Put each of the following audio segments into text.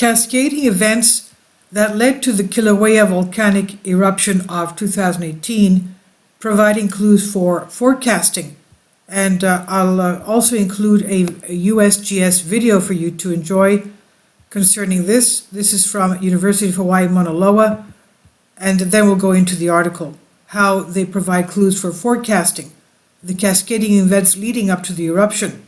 cascading events that led to the Kīlauea Volcanic Eruption of 2018, providing clues for forecasting. And I'll also include a USGS video for you to enjoy concerning this. This is from University of Hawaii, Mauna Loa, and then we'll go into the article, how they provide clues for forecasting the cascading events leading up to the eruption.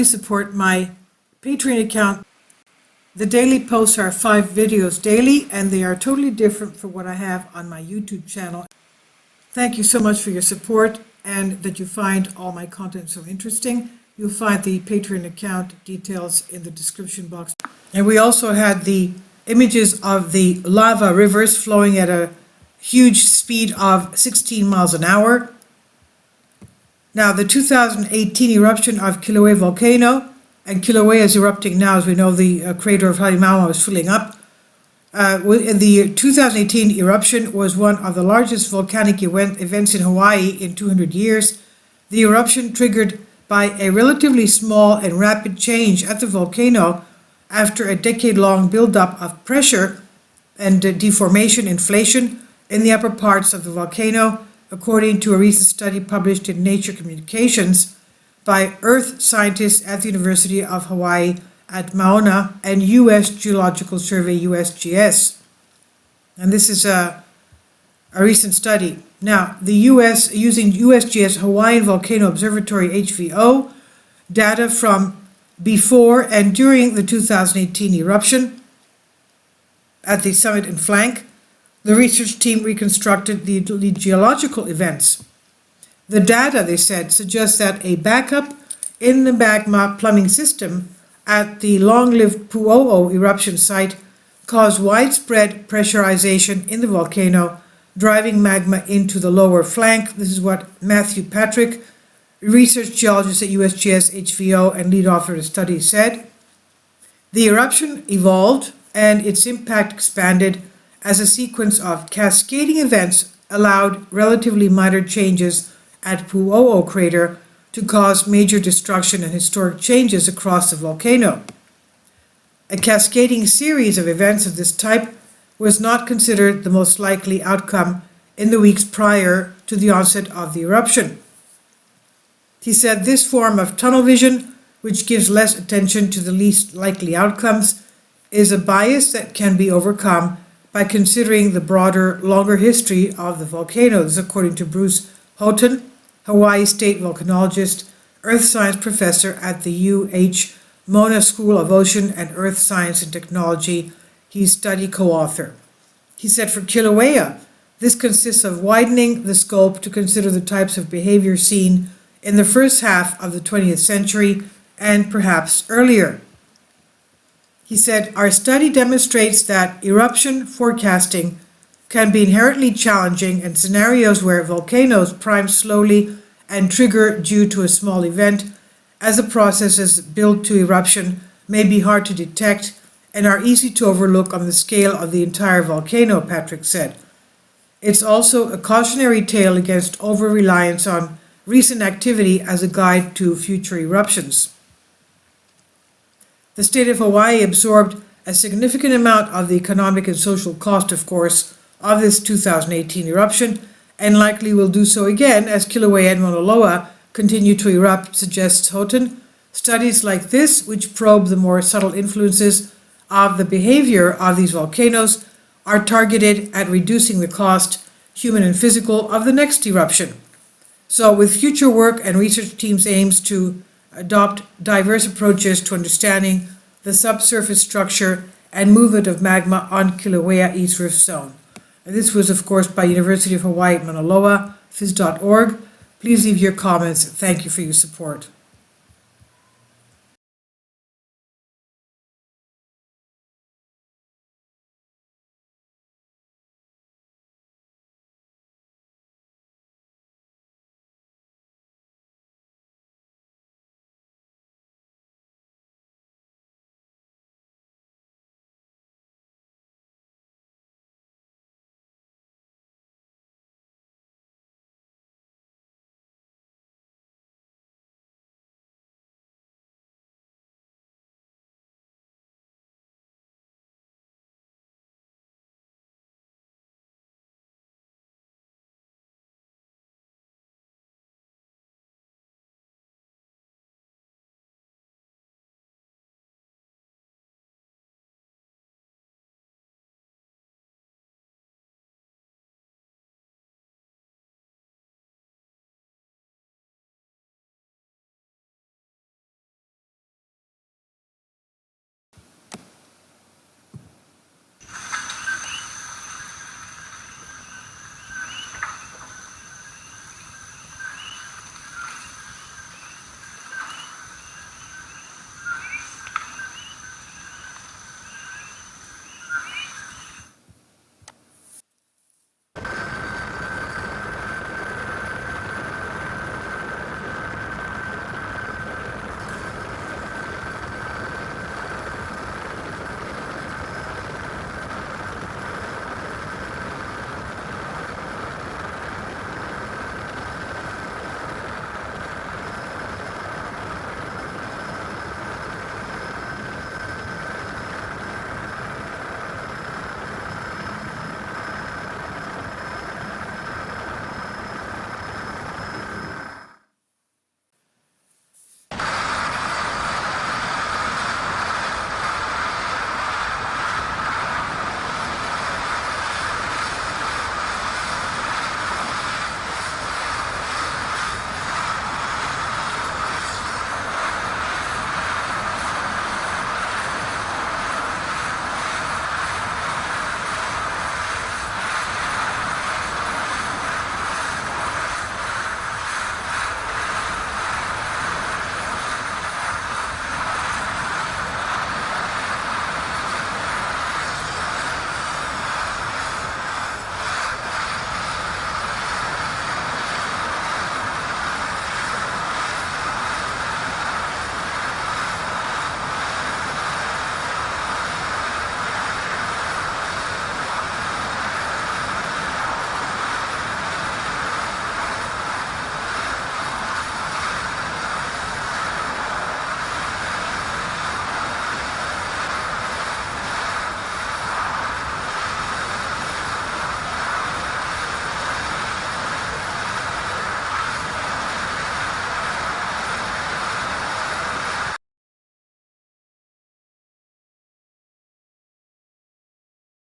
Support my Patreon account. The daily posts are 5 videos daily, and they are totally different from what I have on my YouTube channel. Thank you so much for your support and that you find all my content so interesting. You'll find the Patreon account details in the description box. And we also had the images of the lava rivers flowing at a huge speed of 16 miles an hour. Now, the 2018 eruption of Kilauea volcano, and Kilauea is erupting now, as we know, the crater of Huma Huma is filling up. The 2018 eruption was one of the largest volcanic events in Hawaii in 200 years. The eruption triggered by a relatively small and rapid change at the volcano after a decade-long buildup of pressure and deformation, inflation in the upper parts of the volcano, according to a recent study published in Nature Communications by earth scientists at the University of Hawaii at Mauna and U.S. Geological Survey, USGS. And this is a recent study. Now, the U.S. using USGS Hawaiian Volcano Observatory HVO data from before and during the 2018 eruption at the summit and flank, the research team reconstructed the geological events. The data, they said, suggests that a backup in the magma plumbing system at the long-lived Pu'o'o eruption site caused widespread pressurization in the volcano, driving magma into the lower flank. This is what Matthew Patrick, research geologist at USGS HVO and lead author of the study, said. The eruption evolved and its impact expanded as a sequence of cascading events allowed relatively minor changes at Pu'o'o crater to cause major destruction and historic changes across the volcano. A cascading series of events of this type was not considered the most likely outcome in the weeks prior to the onset of the eruption. He said this form of tunnel vision, which gives less attention to the least likely outcomes, is a bias that can be overcome by considering the broader, longer history of the volcano. This is according to Bruce Houghton, Hawaii State volcanologist, earth science professor at the UH Mona School of Ocean and Earth Science and Technology. He's study co-author. He said for Kilauea, this consists of widening the scope to consider the types of behavior seen in the first half of the 20th century and perhaps earlier. He said, our study demonstrates that eruption forecasting can be inherently challenging, and scenarios where volcanoes prime slowly and trigger due to a small event as the processes build to eruption may be hard to detect and are easy to overlook on the scale of the entire volcano, Patrick said. It's also a cautionary tale against over-reliance on recent activity as a guide to future eruptions. The state of Hawaii absorbed a significant amount of the economic and social cost, of course, of this 2018 eruption, and likely will do so again as Kilauea and Mauna Loa continue to erupt, suggests Houghton. Studies like this, which probe the more subtle influences of the behavior of these volcanoes, are targeted at reducing the cost, human and physical, of the next eruption. So with future work and research teams aims to adopt diverse approaches to understanding the subsurface structure and movement of magma on Kilauea East Rift Zone. And this was, of course, by University of Hawaii at Mauna Loa, phys.org. Please leave your comments. Thank you for your support.